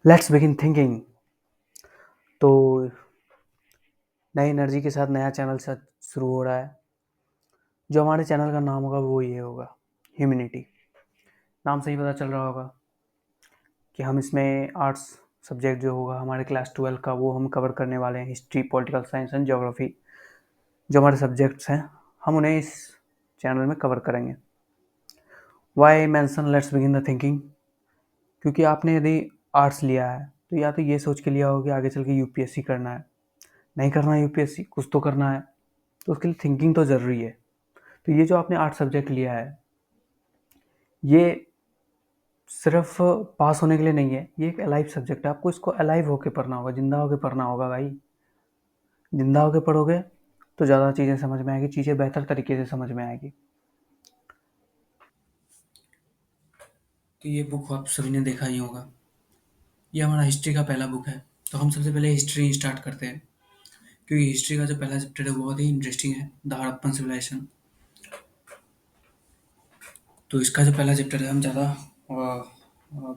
Let's begin thinking. तो नई energy के साथ नया चैनल शुरू हो रहा है। जो हमारे चैनल का नाम होगा वो ये होगा, ह्यूमैनिटी। नाम से ही पता चल रहा होगा कि हम इसमें आर्ट्स सब्जेक्ट जो होगा हमारे क्लास 12 का वो हम कवर करने वाले हैं। History, political science and geography जो हमारे सब्जेक्ट्स हैं, हम उन्हें इस चैनल में कवर करेंगे। Why mention let's begin the thinking? क्योंकि आपने यदि आर्ट्स लिया है तो या तो ये सोच के लिया हो कि आगे चल के यूपीएससी करना है। नहीं करना है यूपीएससी, कुछ तो करना है, तो उसके लिए थिंकिंग तो ज़रूरी है। तो ये जो आपने आर्ट सब्जेक्ट लिया है, ये सिर्फ पास होने के लिए नहीं है, ये एक अलाइव सब्जेक्ट है। आपको इसको अलाइव होके पढ़ना होगा, जिंदा होके पढ़ना होगा भाई। जिंदा होके पढ़ोगे तो ज़्यादा चीज़ें समझ में आएगी, चीज़ें बेहतर तरीके से समझ में आएगी। तो ये बुक आप सभी ने देखा ही होगा। ये हमारा हिस्ट्री का पहला बुक है। तो हम सबसे पहले हिस्ट्री स्टार्ट करते हैं, क्योंकि हिस्ट्री का जो पहला चैप्टर है बहुत ही इंटरेस्टिंग है, द हड़प्पन सिविलाइजेशन। तो इसका जो पहला चैप्टर है, हम ज़्यादा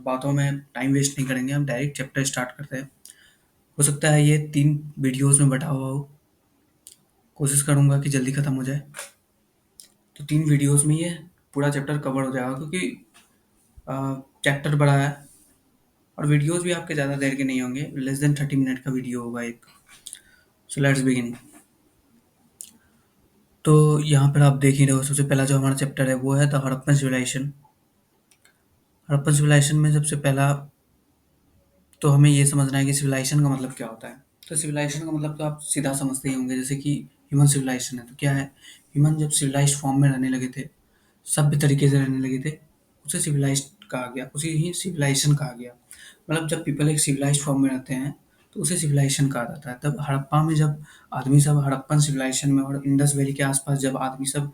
बातों में टाइम वेस्ट नहीं करेंगे, हम डायरेक्ट चैप्टर स्टार्ट करते हैं। हो सकता है ये 3 वीडियोज़ में बँटा हुआ हो, कोशिश करूँगा कि जल्दी ख़त्म हो जाए। तो 3 वीडियोज़ में ये पूरा चैप्टर कवर हो जाएगा, क्योंकि चैप्टर बड़ा है और वीडियोज़ भी आपके ज़्यादा देर के नहीं होंगे, लेस देन 30 मिनट का वीडियो होगा एक। So let's begin. तो यहाँ पर आप देख ही रहे हो, सबसे पहला जो हमारा चैप्टर है वो है the Harappan civilization. Harappan civilization में सबसे पहला तो हमें ये समझना है कि सिविलाइजेशन का मतलब क्या होता है। तो सिविलाइजेशन का मतलब तो आप सीधा समझते ही होंगे, जैसे कि ह्यूमन सिविलाइजेशन है तो क्या है। ह्यूमन जब सिविलाइज्ड फॉर्म में रहने लगे थे, सभ्य तरीके से रहने लगे थे, उसे सिविलाइज्ड कहा गया, उसे ही सिविलाइजेशन कहा गया। मतलब जब पीपल एक सिविलाइज्ड फॉर्म में रहते हैं तो उसे सिविलाइजेशन कहा जाता है। तब हड़प्पा में जब आदमी सब हड़प्पन सिविलाइजेशन में और इंडस वैली के आसपास जब आदमी सब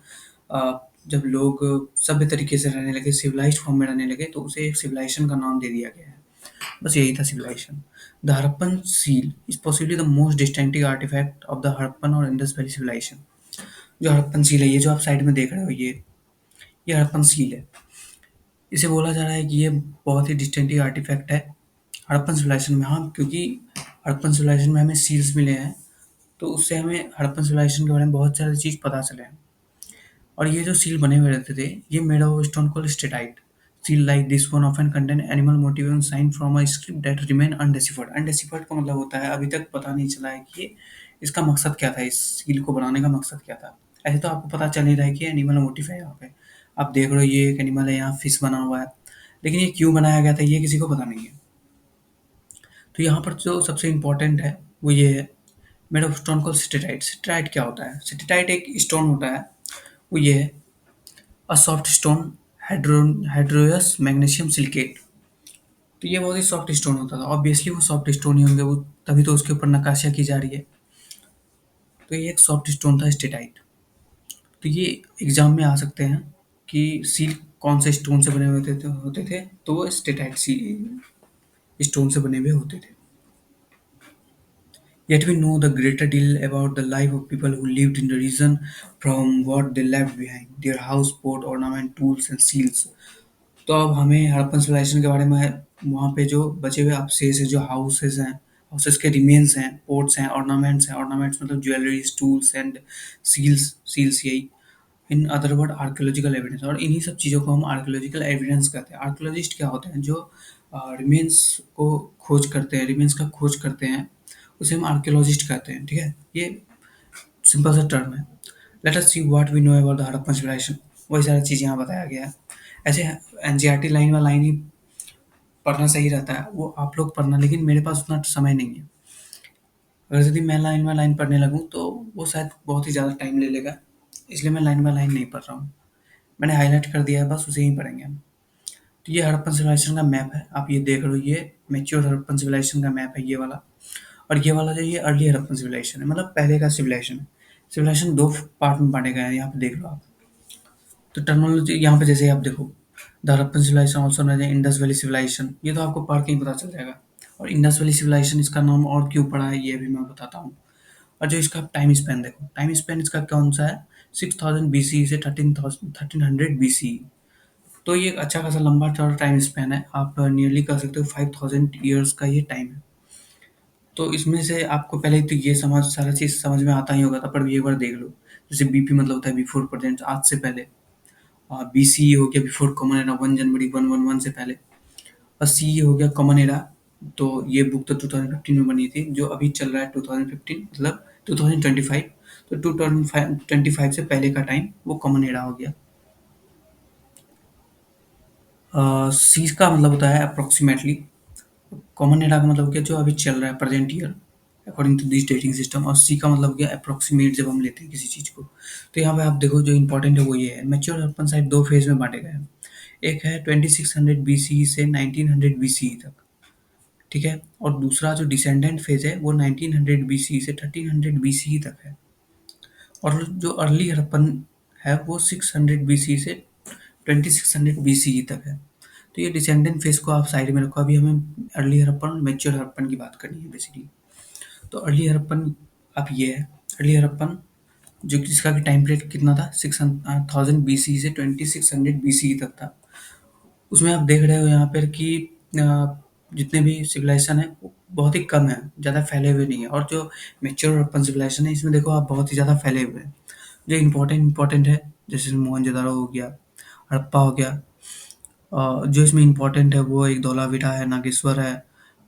जब लोग सभ्य तरीके से रहने लगे, सिविलाइज्ड फॉर्म में रहने लगे, तो उसे एक सिविलाइजेशन का नाम दे दिया गया है। बस यही था civilization. The Harappan seal is possibly the most distinctive artifact of the Harappan और इंडस वैली सिविलाइजेशन। जो हड़प्पन सील है, ये जो आप साइड में देख रहे हो, ये हड़प्पन सील है। इसे बोला जा रहा है कि ये बहुत ही डिस्टिंक्टिव आर्टिफैक्ट है हड़प्पन सिविलाइजेशन में। हाँ, क्योंकि हड़प्पन सिविलाइजेशन में हमें सील्स मिले हैं, तो उससे हमें हड़प्पन सिविलाइजेशन के बारे में बहुत सारी चीज़ पता चले हैं। और ये जो सील बने हुए रहते थे, ये made of stone called steatite. Seal like this one often contain animal motif and sign from a script that remain undeciphered. Undeciphered का मतलब होता है अभी तक पता नहीं चला है कि इसका मकसद क्या था, इस सील को बनाने का मकसद क्या था। ऐसे तो आपको पता चल ही रहा है कि एनिमल मोटिव है यहाँ पे। आप देख रहे हो ये एक एनिमल है, यहाँ फिश बना हुआ है, लेकिन ये क्यों बनाया गया था ये किसी को पता नहीं है। तो यहाँ पर जो सबसे इम्पोर्टेंट है वो ये है, made of stone called steatite. Steatite क्या होता है? स्टेटाइट एक स्टोन होता है, वो ये है, a soft stone hydrous magnesium silicate. तो ये बहुत ही सॉफ्ट स्टोन होता था। ऑब्वियसली वो सॉफ्ट स्टोन ही होंगे, वो तभी तो उसके ऊपर नक्काशियाँ की जा रही है। तो ये एक सॉफ्ट स्टोन था स्टेटाइट। तो ये एग्जाम में आ सकते हैं कि सील कौन से स्टोन से बने हुए होते थे, तो वो स्टेटाइट सी स्टोन से बने हुए होते थे। Yet we know the greater deal about the life of people who lived in the region, from what they left behind, their house, boat, ornament, tools and seals. तो अब हमें हड़प्पन सिविलाइजेशन के बारे में, वहाँ पे जो बचे हुए अवशेष है, जो हाउसेस हैं, हाउसेस के रिमेन्स हैं, पोर्ट्स हैं, ऑर्नामेंट्स मतलब ज्वेलरीज, टूल्स एंड सील्स यही। In other word archaeological evidence. और इन्हीं सब चीज़ों को हम आर्कियोलॉजिकल एविडेंस कहते हैं। आर्कियोलॉजिस्ट क्या होते हैं? जो रिमेन्स को खोज करते हैं, रिमेन्स का खोज करते हैं, उसे हम आर्कियोलॉजिस्ट कहते हैं। ठीक है, ये सिंपल सा टर्म है। Let us see what we know about the Harappan civilization. वही सारी चीज़ यहाँ बताया गया है। ऐसे एनसीईआरटी लाइन बाय लाइन ही पढ़ना सही रहता है, वो आप लोग पढ़ना, लेकिन मेरे पास उतना समय नहीं है। अगर यदि मैं लाइन बाय लाइन पढ़ने लगूँ तो वो शायद बहुत ही ज़्यादा टाइम ले लेगा, इसलिए मैं लाइन बाय लाइन नहीं पढ़ रहा हूँ। मैंने हाईलाइट कर दिया है, बस उसे ही पढ़ेंगे हम। तो ये हड़प्पन सिविलाइजेशन का मैप है, आप ये देख रहे हो, ये मैच्योर हड़प्पन सिविलाइजेशन का मैप है ये वाला। और ये वाला जो ये अर्ली हड़प्पन सिविलाइजेशन है, मतलब पहले का सिविलाइजेशन है। सिविलाइजेशन 2 पार्ट में बाँटे गए हैं, यहाँ पे देख लो आप। तो टर्मिनोलॉजी यहाँ पे जैसे आप देखो, the Harappan civilization also known as Indus valley civilization, ये तो आपको पढ़ के ही पता चल जाएगा। और इंडस वैली सिविलाइजेशन इसका नाम और क्यों पड़ा है ये भी मैं बताता हूँ। और जो इसका टाइम स्पैन देखो, टाइम स्पैन इसका कौन सा है, 6000 BC से 1300 BC। तो ये एक अच्छा खासा लंबा चौड़ा टाइम स्पैन है, आप नियरली कह सकते हो 5000 ईयर्स का ये टाइम है। तो इसमें से आपको पहले तो ये समझ सारा चीज़ समझ में आता ही होगा था, पर ये एक बार देख लो। जैसे बीपी मतलब होता है बिफोर प्रेजेंट, आज से पहले। बीसीई हो गया बिफोर कॉमन एरा, 1 जनवरी 111 से पहले। और सीई हो गया कॉमन एरा। तो ये बुक तो 2015 में बनी थी, जो अभी चल रहा है 2015 मतलब 2025। तो 2025 से पहले का टाइम वो कॉमन एरा हो गया। सी का मतलब होता है अप्रोक्सीमेटली। कॉमन एरा का मतलब हो गया जो अभी चल रहा है, present year according to this dating system. और सी का मतलब हो गया अप्रोक्सीमेट, जब हम लेते हैं किसी चीज़ को। तो यहाँ पे आप देखो जो इंपॉर्टेंट है वो ये है, मैच्योर अर्बन साइट दो फेज में बांटे गए हैं। एक है 2600 बीसी से 1900 बीसी तक, ठीक है। और दूसरा जो डिसेंडेंट फेज है वो 1900 बीसी से 1300 बीसी तक है। और जो अर्ली हड़प्पन है वो 600 बीसी से 2600 बीसी तक है। तो ये डिसेंडेंट फेज को आप साइड में रखो, अभी हमें अर्ली हड़प्पन और मैच्योर हड़प्पन की बात करनी है बेसिकली। तो अर्ली हड़प्पन अब ये है, अर्ली हड़प्पन जो कि जिसका कि टाइम पीरियड कितना था, 6000 बीसी से 2600 बीसी तक था। उसमें आप देख रहे हो यहाँ पर कि जितने भी सिविलाइजेशन है वो बहुत ही कम है, ज़्यादा फैले हुए नहीं है। और जो मैच्योर अर्बन सिविलाइजेशन है इसमें देखो आप बहुत ही ज़्यादा फैले हुए हैं। जो इम्पोर्टेंट है, जैसे मोहनजोदारो हो गया, हड़प्पा हो गया। जो इसमें इम्पोर्टेंट है वो एक धौलावीरा है, नागेश्वर है,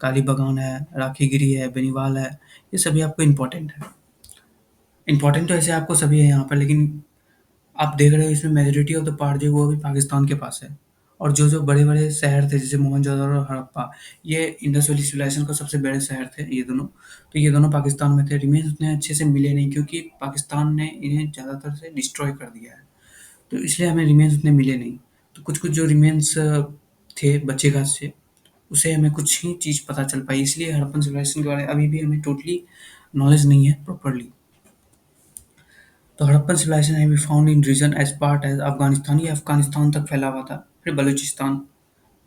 कालीबंगान है, राखीगिरी है, बेनीवाल है। ये सभी आपको इम्पोर्टेंट है। इम्पोर्टेंट तो ऐसे आपको सभी है यहाँ पर, लेकिन आप देख रहे हो इसमें मेजोरिटी ऑफ द पार्ट जो है वो अभी पाकिस्तान के पास है। और जो बड़े-बड़े शहर थे जैसे मोहनजोदड़ो और हड़प्पा, ये इंडस वैली सिविलाइजेशन का सबसे बड़े शहर थे ये दोनों। तो ये दोनों पाकिस्तान में थे, रिमेन्स उतने अच्छे से मिले नहीं क्योंकि पाकिस्तान ने इन्हें ज़्यादातर से डिस्ट्रॉय कर दिया है। तो इसलिए हमें रिमेन्स उतने मिले नहीं। तो कुछ-कुछ जो रिमेन्स थे बचे खाच से, उसे हमें कुछ ही चीज़ पता चल पाई। इसलिए हड़प्पन सिविलाइजेशन के बारे में अभी भी हमें टोटली नॉलेज नहीं है प्रॉपर्ली। तो हड़प्पन सिविलाइजेशन है be found in region as part as Afghanistan, ये अफगानिस्तान तक फैला हुआ था। फिर बलूचिस्तान,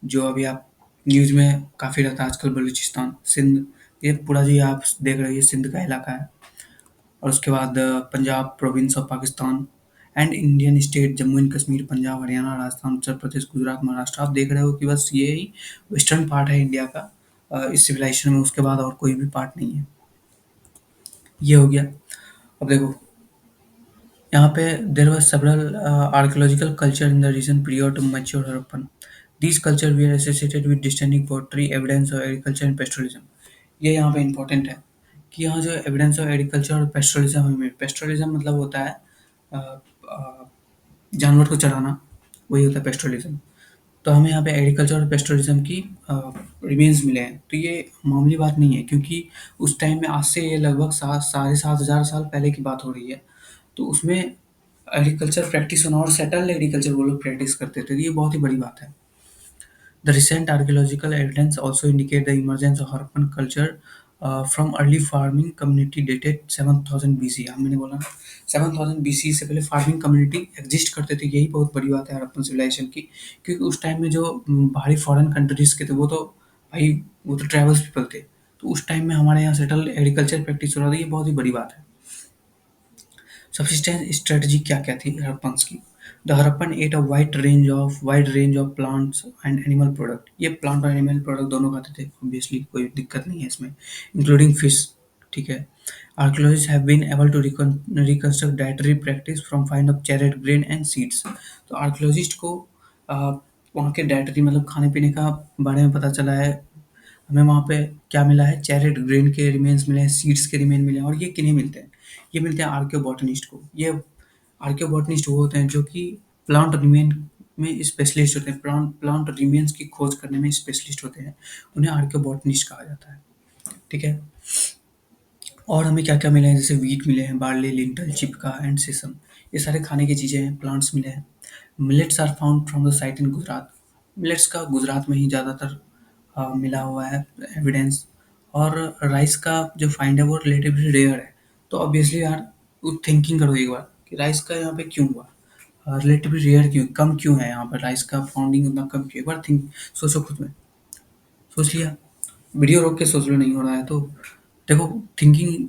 जो अभी आप न्यूज़ में काफ़ी रहता है आजकल, बलूचिस्तान, सिंध, ये पूरा जो ये आप देख रहे हो ये सिंध का इलाका है। और उसके बाद Punjab province of Pakistan and Indian state Jammu and Kashmir, Punjab, Haryana, Rajasthan, Uttar Pradesh, Gujarat, Maharashtra. आप देख रहे हो कि बस ये ही वेस्टर्न पार्ट है इंडिया का इस सिविलाइजेशन में, उसके बाद और कोई भी पार्ट नहीं है। ये हो गया। अब देखो यहाँ पे there were several archaeological culture in the region prior to mature Harappan. These culture were associated with distinct pottery, evidence of agriculture and pastoralism. ये यहाँ पे इम्पोर्टेंट है कि यहाँ जो एविडेंस ऑफ एग्रीकल्चर और पेस्टोरलिज्म हमें, पेस्टोरलिज्म मतलब होता है अ, अ, जानवर को चराना, वही होता है पेस्टोरलिज्म। तो हमें यहाँ पे एग्रीकल्चर और पेस्टोरलिज्म की रिमेन्स मिले हैं। तो ये मामूली बात नहीं है क्योंकि उस टाइम में आज से ये लगभग 7 साढ़े 7 हज़ार साल पहले की बात हो रही है। तो उसमें एग्रीकल्चर प्रैक्टिस होना और सेटल्ड एग्रीकल्चर वो लोग प्रैक्टिस करते थे, तो ये बहुत ही बड़ी बात है। The recent archaeological evidence also indicate the emergence of Harappan culture from early farming community dated 7000 BC। हाँ मैंने बोला ना, 7000 BC से पहले फार्मिंग कम्युनिटी एग्जिस्ट करते थे, यही बहुत बड़ी बात है हड़प्पन सिविलाइजेशन की। क्योंकि उस टाइम में जो बाहरी फॉरेन कंट्रीज के थे वो तो भाई वो तो ट्राइबल्स पीपल थे। तो उस टाइम में हमारे यहाँ सेटल एग्रीकल्चर प्रैक्टिस हो रहा था, ये बहुत ही बड़ी बात है। सबसिस्टेंस स्ट्रेटजी क्या-क्या थी हड़प्पन्स की? The Harappan at a wide range of plants and animal product. ये प्लांट और एनिमल प्रोडक्ट दोनों खाते थे, ऑब्वियसली कोई दिक्कत नहीं है इसमें, इंक्लूडिंग फिश, ठीक है। Archaeologist have been able to reconstruct dietary practice from find of charred grain and seeds. तो आर्कियोलॉजिस्ट को अ, वहाँ के डाइटरी मतलब खाने-पीने का बारे में पता चला है। हमें वहाँ पे क्या मिला है, चैरेट ग्रेन के रिमेन्स मिले हैं, सीड्स के रिमेन मिले हैं। और ये किन्हें मिलते हैं? ये मिलते हैं आर्कियोबॉटनिस्ट को। ये आर्कियोबॉटनिस्ट वो होते हैं जो कि प्लांट रिमेन में स्पेशलिस्ट होते हैं, प्लांट रिमेन्स की खोज करने में स्पेशलिस्ट होते हैं। उन्हें आर्कियोबॉटनिस्ट कहा जाता है, ठीक है। और हमें क्या-क्या मिला है, जैसे व्हीट मिले हैं, बार्ली, लिंटल, चिपका एंड सेसम। ये सारे खाने की चीज़ें हैं, प्लांट्स मिले हैं। Millets are found from the site in Gujarat. Millets का गुजरात में ही ज़्यादातर मिला हुआ है एविडेंस। और राइस का जो फाइंड है वो रिलेटिवली रेयर है। तो ऑब्वियसली यार थिंकिंग करो एक बार कि राइस का यहाँ पे क्यों हुआ, रिलेटिवली रेयर क्यों, कम क्यों है यहाँ पर राइस का फाउंडिंग उतना कम क्यों? एक बार थिंक सोचो खुद में। सोच लिया? वीडियो रोक के सोच लो, नहीं हो रहा है तो देखो, थिंकिंग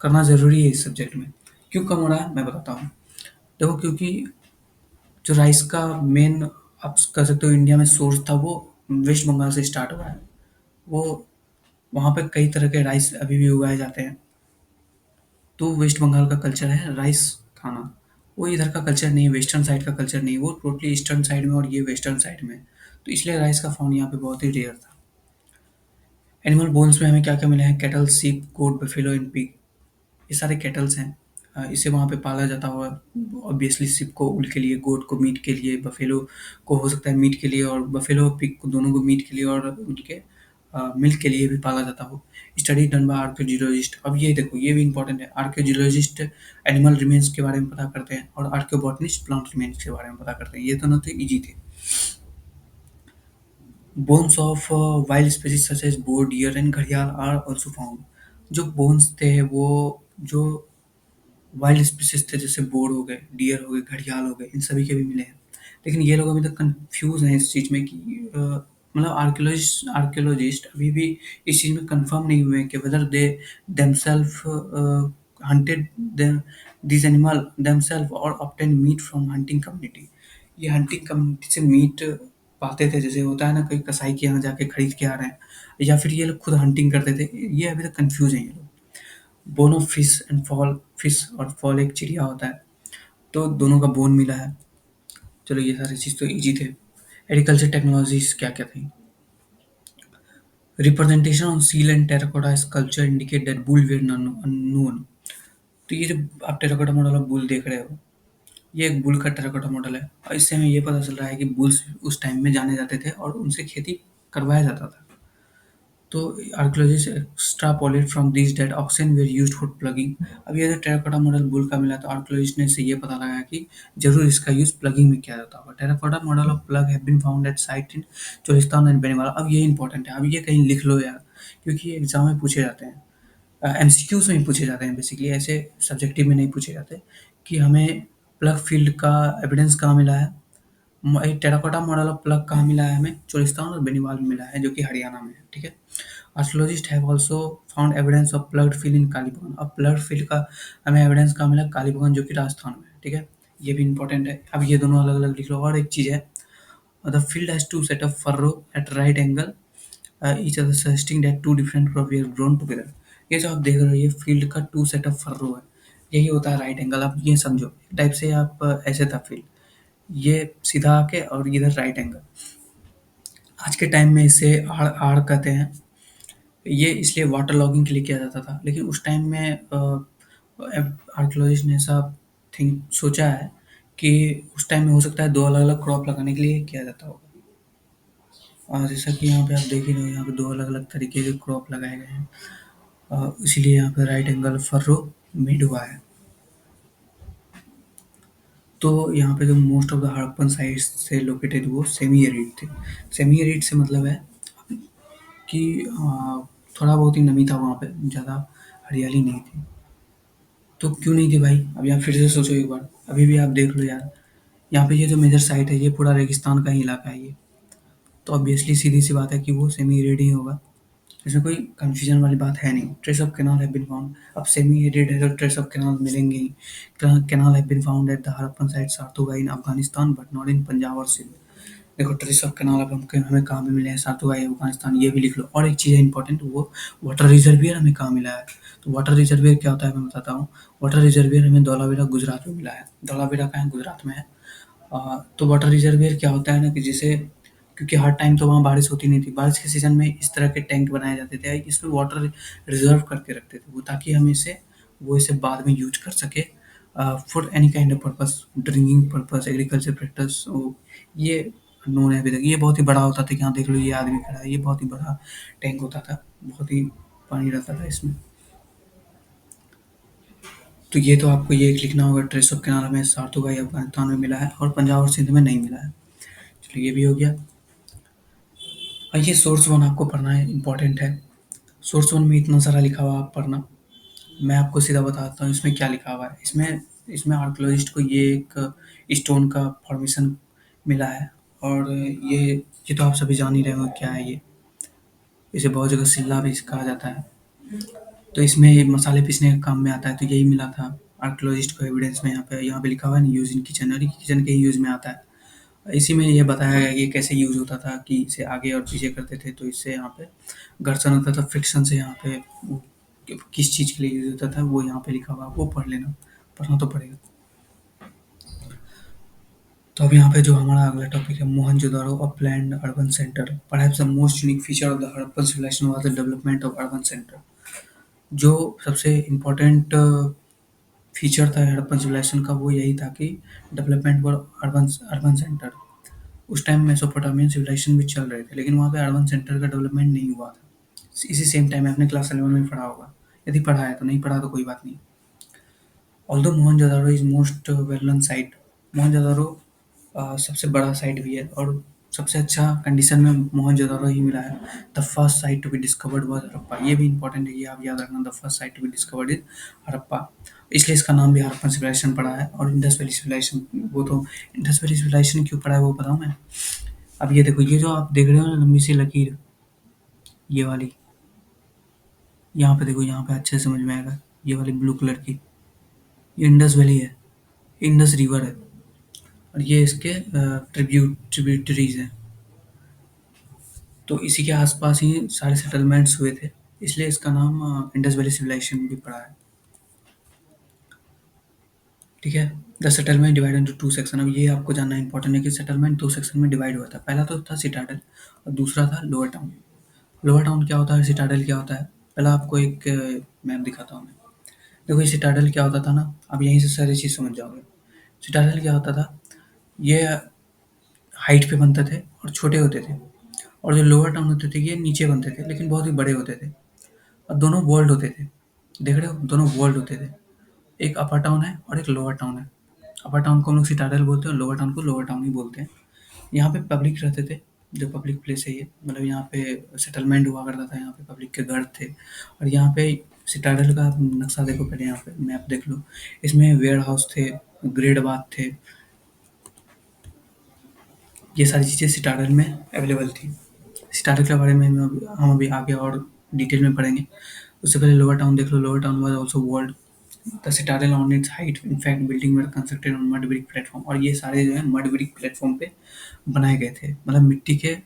करना ज़रूरी है इस सब्जेक्ट में। क्यों कम हो रहा है मैं बताता हूँ। देखो क्योंकि जो राइस का मेन आप कह सकते हो इंडिया में सोर्स था वो वेस्ट बंगाल से स्टार्ट हुआ है। वो वहाँ पे कई तरह के राइस अभी भी उगाए जाते हैं। तो वेस्ट बंगाल का कल्चर है राइस खाना। वो इधर का कल्चर नहीं है, वेस्टर्न साइड का कल्चर नहीं है, वो टोटली ईस्टर्न साइड में और ये वेस्टर्न साइड में है। तो इसलिए राइस का फाउंड यहाँ पे बहुत ही रेयर था। एनिमल बोन्स में हमें क्या-क्या मिला है? Cattle, sheep, goat, buffalo and pig. ये सारे कैटल्स हैं। इसे वहाँ पे पाला जाता होगा। ऑब्वियसली शीप को ऊल के लिए, गोट को मीट के लिए, बफेलो को हो सकता है मीट के लिए, और बफेलो और पिग को दोनों को मीट के लिए और उनके मिल्क के लिए भी पाला जाता हो। Study done by archaeologist. अब ये देखो ये भी इंपॉर्टेंट है। आर्कियोलॉजिस्ट एनिमल रिमेन्स के बारे में पता करते हैं और आर्कियोबॉटनिस्ट प्लांट रिमेन्स के बारे में पता करते हैं। ये दोनों तो इजी थे। Bones of wild species such as boar, deer and घड़ियाल आर आल्सो फाउंड। जो बोन्स थे वो जो वाइल्ड स्पीशीज थे, जैसे बोर हो गए, डियर हो गए, घड़ियाल हो गए, इन सभी के भी मिले हैं। लेकिन ये लोग अभी तक कंफ्यूज हैं इस चीज़ में कि मतलब आर्कियोलॉजिस्ट अभी भी इस चीज़ में कंफर्म नहीं हुए हैं कि whether they themselves hunted this animal themselves और obtain meat from hunting community. ये हंटिंग कम्युनिटी से मीट पाते थे, जैसे होता है ना कोई कसाई के यहाँ जाके खरीद के आ रहे हैं, या फिर ये लोग खुद हंटिंग करते थे। ये अभी तक कंफ्यूज हैं ये लोग। Bone of fish and fall. Fish और फॉल एक चिड़िया होता है, तो दोनों का बोन मिला है। चलो ये सारी चीज़ तो इजी थे। एग्रीकल्चर टेक्नोलॉजीज क्या क्या थी? Representation on seal and terracotta sculpture indicate that bull were known. तो ये जो आप टेराकोटा मॉडल ऑफ बुल देख रहे हो, ये एक बुल का टेराकोटा मॉडल है, और इससे हमें ये पता चल रहा है कि बुल्स उस टाइम में जाने जाते थे और उनसे खेती करवाया जाता था। तो archaeologist extrapolate from this that oxygen where used for plugging. अब ये जो टेराकोटा मॉडल बुल का मिला, तो आर्कियोलॉजिस्ट ने इससे ये पता लगाया कि जरूर इसका यूज प्लगिंग में किया जाता होगा। Terracotta model of plough have been found at site in Cholistan and Banawali. अब ये इंपॉर्टेंट है, अब ये कहीं लिख लो यार, क्योंकि ये एग्जाम में पूछे जाते हैं। एमसीक्यूज में ही पूछे जाते हैं बेसिकली, ऐसे सब्जेक्टिव में नहीं पूछे जाते कि हमें प्लग फील्ड का एविडेंस कहाँ मिला है। टेराकोटा मॉडल ऑफ प्लग कहाँ मिला है? हमें चोलिस्तान और बेनीवाल में मिला है, जो कि हरियाणा में है। ठीक है। Archaeologist have also found evidence of ploughed field in Kalibangan. अब प्लग्ड फील्ड का हमें एविडेंस कहाँ मिला? कालीबंगन, जो कि राजस्थान में है। ठीक है। ये भी इंपॉर्टेंट है। अब ये दोनों अलग अलग लिख लो। और एक चीज़ है, the field has two set of furrow at right angle each other, suggesting that two different crop were grown together. ये जो आप देख रहे हो, ये फील्ड का टू सेट ऑफ फर्रो है, यही होता है राइट एंगल। आप ये समझो एक टाइप से आप ऐसे था फील्ड, ये सीधा आके और इधर राइट एंगल। आज के टाइम में इसे आड़ आड़ कहते हैं। ये इसलिए वाटर लॉगिंग के लिए किया जाता था, लेकिन उस टाइम में आर्कियोलॉजिस्ट ने ऐसा थिंक सोचा है कि उस टाइम में हो सकता है दो अलग अलग क्रॉप लगाने के लिए किया जाता होगा। और जैसा कि यहाँ पे आप देख ही रहे हो, यहाँ पे दो अलग अलग तरीके के क्रॉप लगाए गए हैं, इसीलिए यहाँ पे राइट एंगल फर्रो मेड हुआ है। तो यहाँ पे जो most of the Harappan sites से लोकेटेड वो सेमी एरिड थे। सेमी एरिड से मतलब है कि थोड़ा बहुत ही नमी था वहाँ पे, ज़्यादा हरियाली नहीं थी। तो क्यों नहीं थी भाई? अब यहाँ फिर से सोचो एक बार, अभी भी आप देख लो यार, यहाँ पे ये जो मेजर साइट है, ये पूरा रेगिस्तान का ही इलाका है ये। तो ऑब्वियसली सीधी सी बात है कि वो सेमी एरिड ही होगा। इसमें कोई कन्फ्यूजन वाली बात है नहीं। Trace of canal have been found. अब सेमी एरिड है तो ट्रेस ऑफ कैनाल मिलेंगे ही। Canal have been found at the Harappan site Shortughai in Afghanistan but not in Punjab और सिंध। देखो ट्रेस ऑफ कैनाल अब हम हमें कहाँ पे मिले हैं? सारतोगा अफगानिस्तान, ये भी लिख लो। और एक चीज़ है इंपॉर्टेंट, वो वाटर रिजर्वियर हमें कहाँ मिला है? तो वाटर रिजर्वियर क्या होता है मैं बताता हूँ। वाटर रिजर्वियर हमें धौलावीरा गुजरात में मिला है। धौलावीरा कहाँ है? गुजरात में है। तो वाटर रिजर्वियर क्या होता है ना कि जैसे, क्योंकि हर टाइम तो वहाँ बारिश होती नहीं थी, बारिश के सीज़न में इस तरह के टैंक बनाए जाते थे, इसमें वाटर रिजर्व करके रखते थे वो, ताकि हम इसे बाद में यूज कर सके for any kind of purpose, drinking purpose, agriculture purpose. ये नोन है अभी तक। ये बहुत ही बड़ा होता था कि यहाँ देख लो, ये आदमी खड़ा है, ये बहुत ही बड़ा टैंक होता था, बहुत ही पानी रहता था इसमें। तो ये तो आपको ये एक लिखना होगा, ट्रेस ऑफ कैनाल हमें सारतोगाई अफगानिस्तान में मिला है और पंजाब और सिंध में नहीं मिला है। चलिए ये भी हो गया। और ये सोर्स वन आपको पढ़ना है, इम्पोर्टेंट है। सोर्स वन में इतना सारा लिखा हुआ आप पढ़ना। मैं आपको सीधा बताता हूँ इसमें क्या लिखा हुआ है। इसमें इसमें आर्कियोलॉजिस्ट को ये एक स्टोन का फॉर्मेशन मिला है, और ये तो आप सभी जान ही रहे हो क्या है ये। इसे बहुत जगह सिल्ला भी कहा जाता है। तो इसमें ये मसाले पीसने के काम में आता है, तो यही मिला था आर्कियोलॉजिस्ट को एविडेंस में। यहाँ पे लिखा हुआ है यूज इन किचन, और ये किचन के ही यूज में आता है। इसी में ये बताया गया कि कैसे यूज़ होता था कि इसे आगे और पीछे करते थे तो इससे यहाँ पे घर्षण होता था, फ्रिक्शन से यहाँ पे वो किस चीज़ के लिए यूज़ होता था वो यहाँ पे लिखा हुआ है, वो पढ़ लेना, पढ़ना तो पड़ेगा। तो अब यहाँ पे जो हमारा अगला टॉपिक है, Mohenjodaro a planned urban centre, perhaps the most unique feature of the Harappan civilisation was the development of urban centre. जो सबसे इम्पोर्टेंट फीचर था हड़प्पन सिविलाइजेशन का वो यही था कि development for urban urban centre. उस टाइम मेसोपोटामियन सिविलाइजेशन भी चल रहे थे लेकिन वहाँ पे अर्बन सेंटर का डेवलपमेंट नहीं हुआ था। इसी सेम टाइम आपने क्लास 11 में पढ़ा होगा, यदि पढ़ा है तो, नहीं पढ़ा तो कोई बात नहीं। Although Mohenjodaro is most well known site, Mohenjodaro सबसे बड़ा साइट भी है और सबसे अच्छा कंडीशन में मोहनजोदाड़ो ही मिला है। The first site to be discovered was Harappa, ये भी इंपॉर्टेंट है, ये आप याद रखना, the first site to be discovered is Harappa. इसलिए इसका नाम भी हड़प्पन सिविलाइजेशन पड़ा है। और इंडस वैली सिविलाइजेशन, वो तो इंडस वैली सिविलाइजेशन क्यों पड़ा है वो बताऊं मैं। अब ये देखो, ये जो आप देख रहे हो ना लंबी सी लकीर, ये वाली, यहाँ पे देखो, यहाँ पे अच्छे से समझ में आएगा, ये वाली ब्लू कलर की, ये इंडस वैली है, इंडस रिवर है और ये इसके ट्रिब्यूटरीज हैं। तो इसी के आसपास ही सारे सेटलमेंट्स हुए थे, इसलिए इसका नाम इंडस वैली सिविलाइजेशन भी पड़ा है। ठीक है। The settlement divide into two section, अब ये आपको जानना इंपॉर्टेंट है कि सेटलमेंट दो सेक्शन में डिवाइड हुआ था। पहला तो था सिटाडल और दूसरा था लोअर टाउन। लोअर टाउन क्या होता है, सिटाडल क्या होता है, पहला आपको एक मैप दिखाता हूँ मैं। देखो ये सिटाडल क्या होता था ना, अब यहीं से सारी चीज़ समझ जाओगे। सिटाडल क्या होता था, ये हाइट पे बनते थे और छोटे होते थे। और जो लोअर टाउन होते थे ये नीचे बनते थे लेकिन बहुत ही बड़े होते थे और दोनों वॉल्ड होते थे। देख रहे हो, दोनों वॉल्ड होते थे। एक अपर टाउन है और एक लोअर टाउन है। अपर टाउन को हम लोग सिटाडल बोलते हैं और लोअर टाउन को लोअर टाउन ही बोलते हैं। यहाँ पे पब्लिक रहते थे, जो पब्लिक प्लेस है ये, मतलब यहाँ पे सेटलमेंट हुआ करता था, यहाँ पे पब्लिक के घर थे। और यहाँ पे सिटाडल का नक्शा देखो, पहले यहाँ पे मैप देख लो, इसमें वेयर हाउस थे, ग्रेड बाथ थे, ये सारी चीज़ें सिटाडल में अवेलेबल थी। सिटाडल के बारे में हम अभी आगे और डिटेल में पढ़ेंगे। उससे पहले लोअर टाउन देख लो, lower town was also walled. The citadel on its height, in fact building were constructed on mud brick platform, और ये सारे जो है मड ब्रिक प्लेटफॉर्म पे बनाए गए थे, मतलब मिट्टी के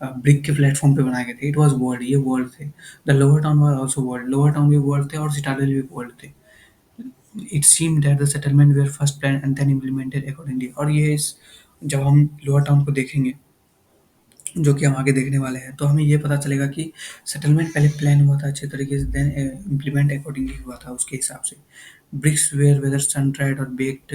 ब्रिक के प्लेटफॉर्म पे बनाए गए थे। इट वाज वर्ल्ड, ये वर्ल्ड थे। The lower town was also walled, lower town भी वर्ल्ड थे और सिटाडल भी वर्ल्ड थे। It seem that the settlement were first planned and then implemented accordingly. और ये इस, जब हम लोअर टाउन को देखेंगे, जो कि हम आगे देखने वाले हैं, तो हमें ये पता चलेगा कि सेटलमेंट पहले प्लान हुआ था अच्छे तरीके से, देन इम्प्लीमेंट अकॉर्डिंगली हुआ था उसके हिसाब से। Bricks were whether sun dried और baked,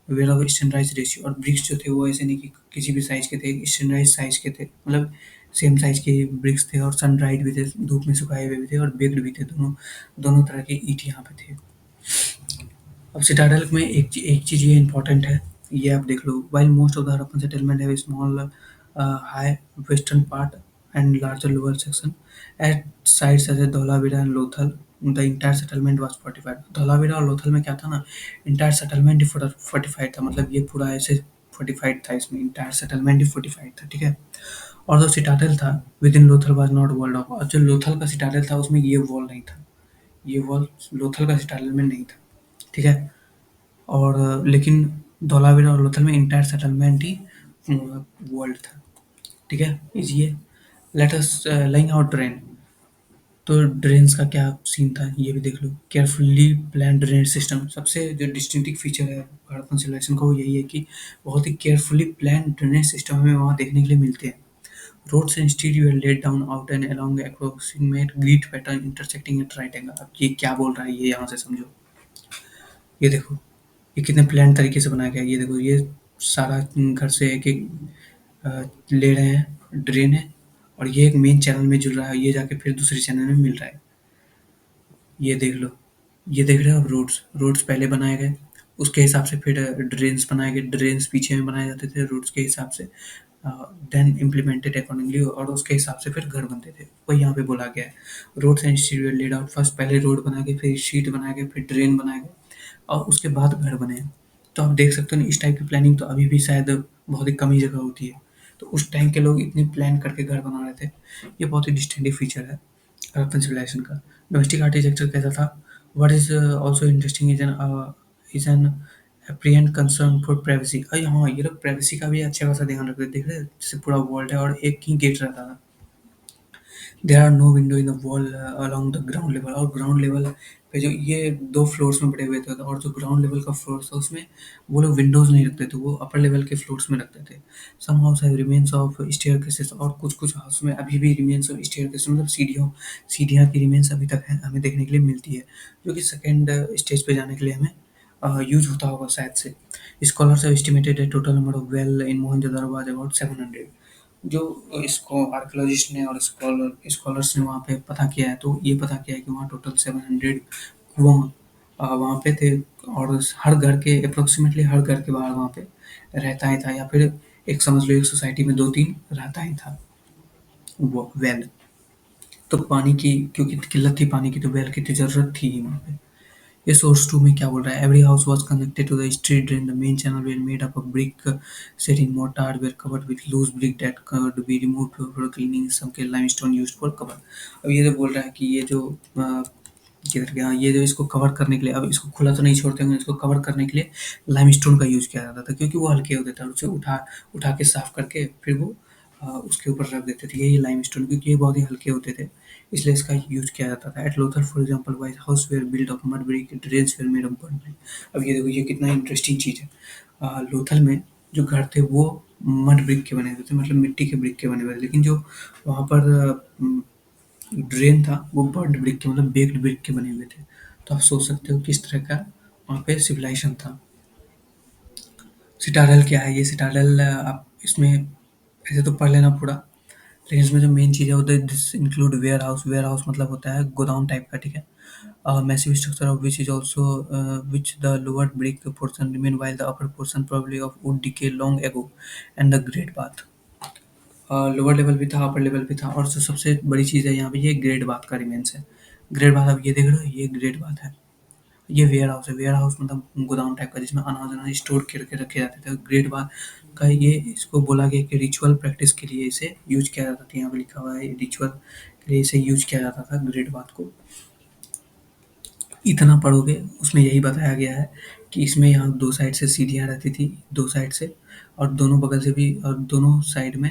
were of eastern rise ratio, और ब्रिक्स जो थे वो ऐसे नहीं कि किसी भी साइज के थे, ईस्टर्न राइज साइज के थे, मतलब सेम साइज के ब्रिक्स थे, और सन ड्राइड भी थे, धूप में सुखाए हुए भी थे, और बेक्ड भी थे, दोनों दोनों तरह के ईंट यहाँ पे थे। अब सिटाडल में एक चीज़ ये इम्पोर्टेंट है, ये आप देख लो, while most of the Harappan settlement have small high western part and larger lower section at sites such as Dholavira and Lothal, the entire settlement was fortified. Dholavira और लोथल में क्या था ना, इंटायर सेटलमेंट ही फोर्टिफाइड था, मतलब ये पूरा ऐसे फोर्टिफाइड था, इसमें इंटायर सेटलमेंट ही फोर्टिफाइड था। ठीक है। और जो सिटाडल था within Lothal was not walled off, और जो लोथल का सिटाडल था उसमें ये वॉल नहीं था, ये वॉल लोथल का सिटाडल में नहीं था। ठीक है। और लेकिन धौलावीरा और लोथल में इंटायर सेटलमेंट ही वर्ल्ड था। ठीक है। इजिए, let us laying out drain. तो ड्रेन्स का क्या सीन था ये भी देख लो। केयरफुली प्लान ड्रेनेज सिस्टम, सबसे जो डिस्टिंक्टिव फीचर है हड़प्पन सिविलाइजेशन का वो यही है कि बहुत ही केयरफुली प्लान ड्रेनेज सिस्टम हमें वहाँ देखने के लिए मिलते हैं। Roads and street were laid down out and along approximate grid pattern intersecting at right angle। अब ये क्या बोल रहा है ये यहाँ से समझो। ये देखो, ये कितने प्लान तरीके से बनाया गया है। ये देखो, ये सारा घर से एक एक ले रहे हैं, ड्रेन है, और ये एक मेन चैनल में जुड़ रहा है, ये जाके फिर दूसरे चैनल में मिल रहा है। ये देख लो, ये देख रहे हो आप, रोड्स रोड्स पहले बनाए गए, उसके हिसाब से फिर ड्रेन्स बनाए गए, ड्रेन्स पीछे में बनाए जाते थे रोड्स के हिसाब से, देन इम्प्लीमेंटेड अकॉर्डिंगली, और उसके हिसाब से फिर घर बनते थे, वही यहाँ पे बोला गया है। Roads and street were laid out first, पहले रोड बनाए गए, फिर स्ट्रीट बनाए गए, फिर ड्रेन बनाए गए, और उसके बाद घर बने हैं। तो आप देख सकते हो ना, इस टाइप की प्लानिंग तो अभी भी शायद बहुत ही कम ही जगह होती है। तो उस टाइम के लोग इतनी प्लान करके घर बना रहे थे, ये बहुत ही डिस्टिंक्टिव फीचर है हड़प्पन सिविलाइजेशन का। डोमेस्टिक आर्किटेक्चर कैसा था, what is also interesting is an apprehend concern for privacy. अरे हाँ, ये लोग प्राइवेसी का भी अच्छा खासा ध्यान रखते हैं। देख रहे हैं, जैसे पूरा वर्ल्ड है और एक ही गेट रहता था। There are no window in the wall along the ground level. और ग्राउंड लेवल पे जो ये 2 फ्लोर्स में बटे हुए थे, और जो ग्राउंड लेवल का फ्लोर था उसमें वो लोग विंडोज़ नहीं रखते थे, वो अपर लेवल के फ्लोर्स में रखते थे। Some house have remains of staircases. और कुछ-कुछ हाउस में अभी भी रिमेन्स ऑफ स्टेयरकेस, मतलब सीढ़ियाँ की रिमेन्स अभी तक हैं, हमें देखने के लिए मिलती है, जो कि सेकंड स्टेज पे जाने के लिए हमें यूज़ होता होगा शायद से। Scholars have estimated the total number of well in Mohenjodaro was about 700। जो इसको आर्कियोलॉजिस्ट ने और स्कॉलर्स ने वहाँ पे पता किया है, तो ये पता किया है कि वहाँ टोटल 700 कुआं वहाँ पे थे। और हर घर के अप्रोक्सीमेटली हर घर के बाहर वहाँ पे रहता ही था, या फिर एक समझ लो एक सोसाइटी में 2-3 रहता ही था वो वेल। तो पानी की क्योंकि किल्लत थी पानी की, तो वेल की तो ज़रूरत थी ही वहाँ पे। ये सोर्स 2 में क्या बोल रहा है? Every house was connected to the street drain. The main channel were made up of brick set in mortar were covered with loose brick that could be removed for cleaning. Some के limestone used for cover। अब ये जो बोल रहा है कि ये जो किधर गया, ये जो इसको कवर करने के लिए, अब इसको खुला तो नहीं छोड़ते होंगे, इसको कवर करने के लिए लाइमस्टोन का यूज़ किया जाता था, क्योंकि वो हल्के होते थे और उसे उठा उठा के साफ करके फिर वो उसके ऊपर रख देते थे। यही लाइमस्टोन, क्योंकि ये बहुत ही हल्के होते थे, इसलिए इसका यूज़ किया जाता था। At Lothal for example while house were built of mud brick, drains were made of burnt brick. अब ये देखो, ये कितना इंटरेस्टिंग चीज़ है। लोथल में जो घर थे वो मड ब्रिक के बने हुए थे, मतलब मिट्टी के ब्रिक के बने हुए थे, लेकिन जो वहाँ पर ड्रेन था वो बर्न्ड ब्रिक के, मतलब बेक्ड ब्रिक के बने हुए थे। तो आप सोच सकते हो किस तरह का वहाँ पे सिविलाइजेशन था। सिटाडेल क्या है? ये सिटाडेल आप इसमें ऐसे तो पढ़ लेना पूरा, लेकिन इसमें जो मेन चीज़ है वो this include warehouse. Warehouse मतलब होता है गोदाम टाइप का, ठीक है। Massive structure of which is also which the lower brick portion remain while the upper portion probably of wood decay long ago. And the great bath, lower level भी था upper level भी था, और जो सबसे बड़ी चीज़ है यहाँ पे ये ग्रेट बाथ का रिमेन्स है। ग्रेट बाथ आप ये देख रहे हो, ये ग्रेट बाथ है। ये वेयर हाउस है। वेयर हाउस मतलब गोदाम टाइप का, जिसमें अनाज अनाज स्टोर करके रखे जाते थे। ग्रेट बाथ का ये इसको बोला गया कि रिचुअल प्रैक्टिस के लिए इसे यूज किया जाता था। यहाँ पे लिखा हुआ है रिचुअल के लिए इसे यूज किया जाता था ग्रेट बाथ को। इतना पढ़ोगे उसमें यही बताया गया है कि इसमें यहाँ 2 साइड से सीढ़ियाँ रहती थी, 2 साइड से, और दोनों बगल से भी, और दोनों साइड में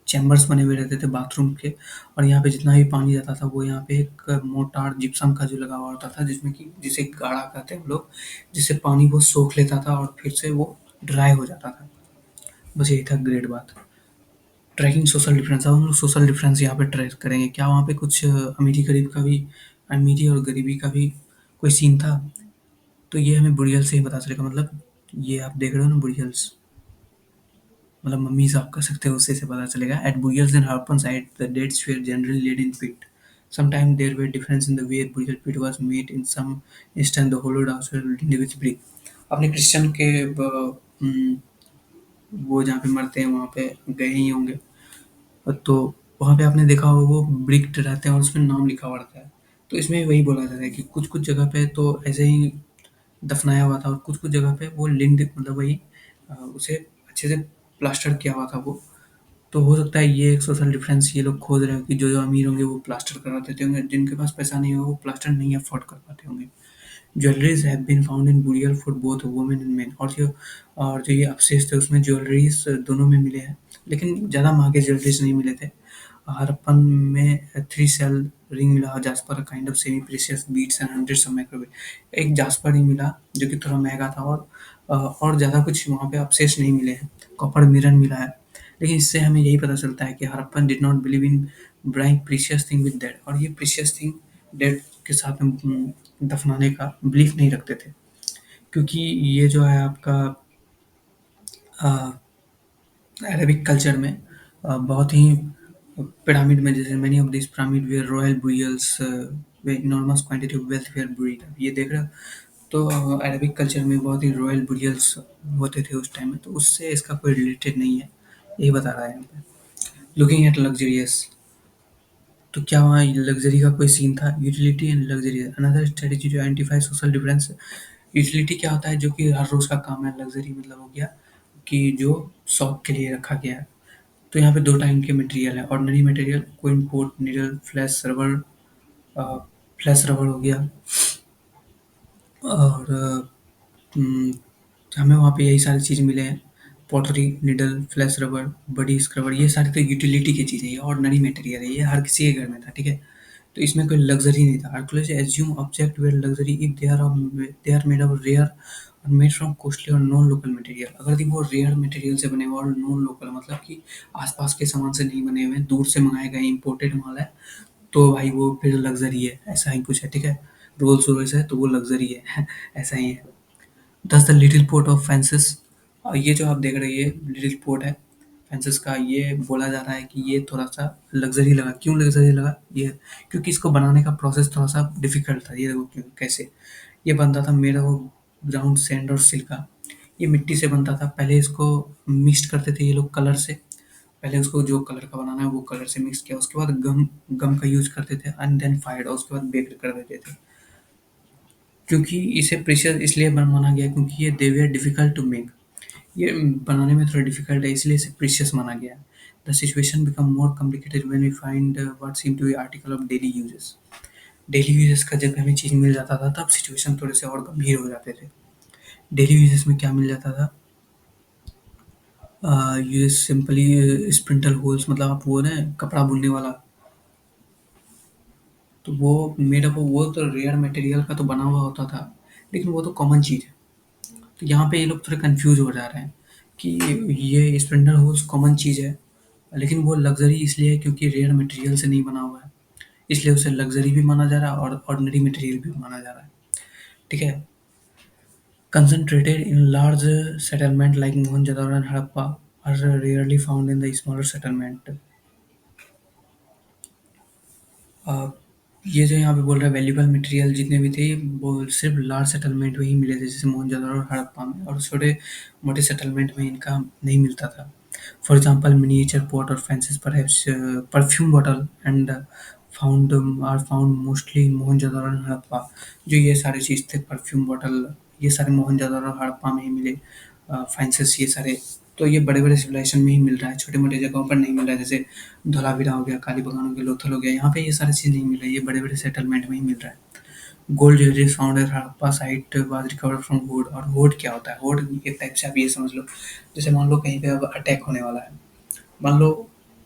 चैम्बर्स बने हुए रहते थे बाथरूम के। और यहाँ पे जितना भी पानी जाता था वो यहाँ पे एक मोर्टार जिप्सम का जो लगा हुआ होता था, जिसमें कि जिसे गाढ़ा कहते हैं हम लोग, जिससे पानी वो सोख लेता था और फिर से वो ड्राई हो जाता था। बस यही था great bath. Tracking social difference. अब हम लोग सोशल डिफरेंस यहाँ पे ट्रैक करेंगे। क्या वहाँ पे कुछ अमीरी गरीब का भी, अमीरी और गरीबी का भी कोई सीन था? तो ये हमें बुरियल से ही पता चलेगा। मतलब ये आप देख रहे हो ना, बुरियल्स मतलब मम्मी साहब कह सकते हो, उससे से पता चलेगा। At burials and Harappan site the dates were generally laid in pit. Sometimes there were difference in the way burial pit was made. In some instance the hollowed house were built with brick। आपने Christian के वो जहाँ पे मरते हैं वहाँ पे गए ही होंगे, तो वहाँ पे आपने देखा होगा वो ब्रिक्ड रहते हैं और उसमें नाम लिखा हुआ रहता है। तो इसमें वही बोला जाता है कि कुछ कुछ जगह पे तो ऐसे ही दफनाया हुआ था, और कुछ कुछ जगह पे वो लिंक्ड, मतलब वही उसे अच्छे से प्लास्टर किया हुआ था वो। तो हो सकता है ये एक सोशल डिफरेंस ये लोग खोज रहे हो कि जो अमीर होंगे वो प्लास्टर करा देते होंगे, जिनके पास पैसा नहीं होगा वो प्लास्टर नहीं अफोर्ड कर पाते होंगे। Jewelleries have been found in burial for both women and men. और जो ये अवशेष थे उसमें ज्वेलरीज दोनों में मिले हैं, लेकिन ज़्यादा महंगे ज्वेलरीज नहीं मिले थे। हड़प्पन में 3 सेल रिंग मिला, jasper kind of semi precious beads and hundreds of microbeads. एक जास्पर रिंग मिला जो कि थोड़ा महंगा था, और ज़्यादा कुछ वहाँ पे अवशेष नहीं मिले हैं। कॉपर मिरर मिला है। लेकिन इससे हमें यही पता चलता है कि Harappan did not believe in bring precious thing with dead, और ये प्रीशियस थिंग डेड के साथ में दफनाने का बिलीफ नहीं रखते थे। क्योंकि ये जो है आपका अरेबिक कल्चर में बहुत ही पिरामिड में, जैसे many of this pyramid were royal burials where enormous quantity of wealth were buried. ये देख रहे हो, तो अरेबिक कल्चर में बहुत ही रॉयल बुरियल्स होते थे उस टाइम में, तो उससे इसका कोई रिलेटेड नहीं है, यही बता रहा है यहाँ पे। लुकिंग एट लग्जरियस, तो क्या वहाँ लग्जरी का कोई सीन था? Utility and luxury another strategy to identify social difference. Utility क्या होता है? जो कि हर रोज का काम है। लग्जरी मतलब हो गया कि जो शौक के लिए रखा गया है। तो यहाँ पे 2 टाइप के मटेरियल है। Ordinary material, quern pot needle, flesh rubber हो गया, और तो हमें वहाँ पे यही सारी चीज़ मिले हैं। पॉटरी, निडल, फ्लैश रबर, बडी स्क्रबर, ये सारी तो यूटिलिटी की चीज़ें, ये ऑर्डिनरी मटेरियल है, ये हर किसी के घर में था, ठीक है। तो इसमें कोई लग्जरी नहीं था। Archaeology assume object were luxury if they are made of rare or made from costly or non local material. अगर वो रेयर मटेरियल से बने हुए और नॉन लोकल मतलब कि आसपास के सामान से नहीं बने हुए हैं, दूर से मंगाए गए इम्पोर्टेड माल है, तो भाई वो फिर लग्जरी है, ऐसा ही कुछ है, ठीक है। रोल्स रॉयस है तो वो लग्जरी है ऐसा ही है। दस the little port of fancies, और ये जो आप देख रहे हैं ये लिटिल पोर्ट है फेंसिस का, ये बोला जा रहा है कि ये थोड़ा सा लग्जरी लगा। क्यों लग्जरी लगा ये? क्योंकि इसको बनाने का प्रोसेस थोड़ा सा डिफिकल्ट था। ये देखो क्यों, कैसे ये बनता था, मेरा वो ग्राउंड सैंड और सिल्का, ये मिट्टी से बनता था। पहले इसको मिक्स करते थे ये लोग कलर से। पहले उसको जो कलर का बनाना है वो कलर से मिक्स किया, उसके बाद गम गम का यूज करते थे एंड देन फायर्ड, और उसके बाद बेक कर देते थे। क्योंकि इसे प्रेशियस इसलिए माना गया क्योंकि ये दे वर डिफिकल्ट टू मेक, ये बनाने में थोड़ा डिफिकल्ट है, इसलिए इसे प्रीशियस माना गया। The situation become more complicated when we find what seem to be article of daily uses. Daily uses का जब हमें चीज़ मिल जाता था तब सिचुएशन थोड़े से और गंभीर हो जाते थे। डेली यूजेस में क्या मिल जाता था? यूजेस सिंपली स्प्रिंटल होल्स, मतलब आप वो ना कपड़ा बुनने वाला, तो वो मेड अप, वो तो रेयर मटेरियल का तो बना हुआ होता था, लेकिन वो तो कॉमन चीज़ है। तो यहाँ पे ये लोग थोड़े कंफ्यूज हो जा रहे हैं कि ये स्प्लेंडर होल्स कॉमन चीज़ है, लेकिन वो लग्जरी इसलिए है क्योंकि रेयर मटेरियल से नहीं बना हुआ है, इसलिए उसे लग्जरी भी माना जा रहा है और ऑर्डिनरी मटेरियल भी माना जा रहा है, ठीक है। Concentrated in large settlement like Mohenjodaro and Harappa are rarely found in the smaller settlement. Uh, ये जो यहाँ पे बोल रहा है वैल्यूएबल मटेरियल जितने भी थे वो सिर्फ लार्ज सेटलमेंट में ही मिले थे, जैसे मोहनजोदड़ो और हड़प्पा में, और छोटे मोटे सेटलमेंट में इनका नहीं मिलता था। For example miniature pot or faience perfume bottle and found are found mostly in Mohenjodaro and Harappa. जो ये सारी चीज़ थे परफ्यूम बॉटल, ये सारे मोहनजोदड़ो और हड़प्पा में ही मिले। फैंसिस ये सारे, तो ये बड़े-बड़े सिविलाइज़ेशन में ही मिल रहा है, छोटे-मोटे जगहों पर नहीं मिल रहा है, जैसे धोलावीरा हो गया, कालीबंगान हो गया, लोथल हो गया, यहाँ पे ये सारी चीज़ नहीं मिल रही है, ये बड़े-बड़े सेटलमेंट में ही मिल रहा है। Gold jewellery found at Harappa site was recovered from होड। और होड क्या होता है? होड एक टाइप से आप ये समझ लो, जैसे मान लो कहीं पे अब अटैक होने वाला है, मान लो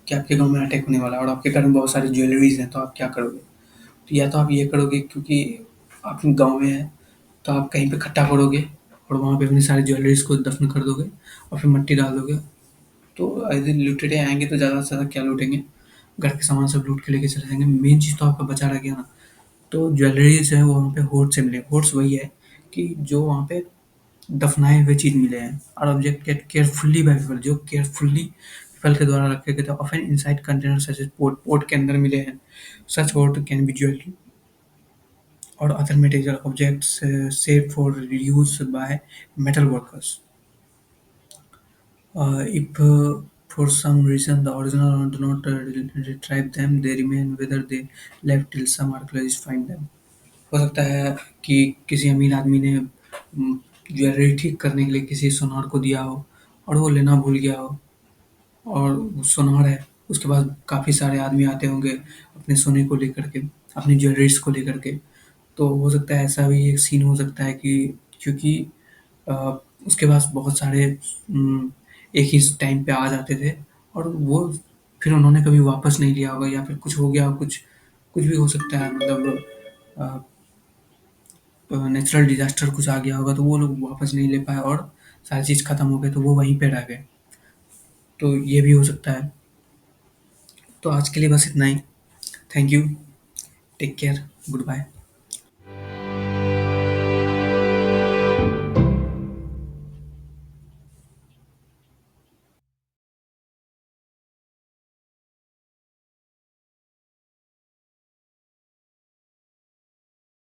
कि आपके गाँव में अटैक होने वाला है और आपके घर में बहुत सारी ज्वेलरीज़ हैं, तो आप क्या करोगे? तो या तो आप ये करोगे, क्योंकि आप गाँव में हैं, तो आप कहीं पे इकट्ठा करोगे और वहाँ पे अपनी सारी ज्वेलरीज़ को दफ़न कर दोगे और फिर मिट्टी डाल दोगे। तो यदि लुटेरे आएँगे तो ज़्यादा से ज़्यादा क्या लूटेंगे? घर के सामान सब लूट के लेके चले जाएँगे, मेन चीज़ तो आपका बचा रह गया ना। तो ज्वेलरीज़ है वो वहाँ पे होड़ से मिले। होड्स वही है कि जो वहाँ पे दफ़नाए हुए चीज़ मिले हैं, और object get carefully by people, जो केयरफुली पीपल के द्वारा रखे गए थे, often inside container such as pot, pot के अंदर मिले हैं। Such pot can be jewellery or other material objects saved for reuse by metal workers. If for some reason the original do not retrieve them, they remain whether they left till some archaeologists find them. हो सकता है कि किसी अमीर आदमी ने jewellery ठीक करने के लिए किसी सुनार को दिया हो और वो लेना भूल गया हो, और वो सुनार है, उसके बाद काफ़ी सारे आदमी आते होंगे अपने सोने को लेकर के, अपनी ज्वेलरीज को लेकर के। तो हो सकता है ऐसा भी एक सीन हो सकता है कि क्योंकि अ, उसके पास बहुत सारे एक ही टाइम पे आ जाते थे, और वो फिर उन्होंने कभी वापस नहीं लिया होगा, या फिर कुछ हो गया हो, कुछ कुछ भी हो सकता है, मतलब नेचुरल डिज़ास्टर कुछ आ गया होगा तो वो लोग वापस नहीं ले पाए और सारी चीज़ खत्म हो गई तो वो वहीं पे रह गए। तो ये भी हो सकता है। तो आज के लिए बस इतना ही। Thank you, take care, good bye.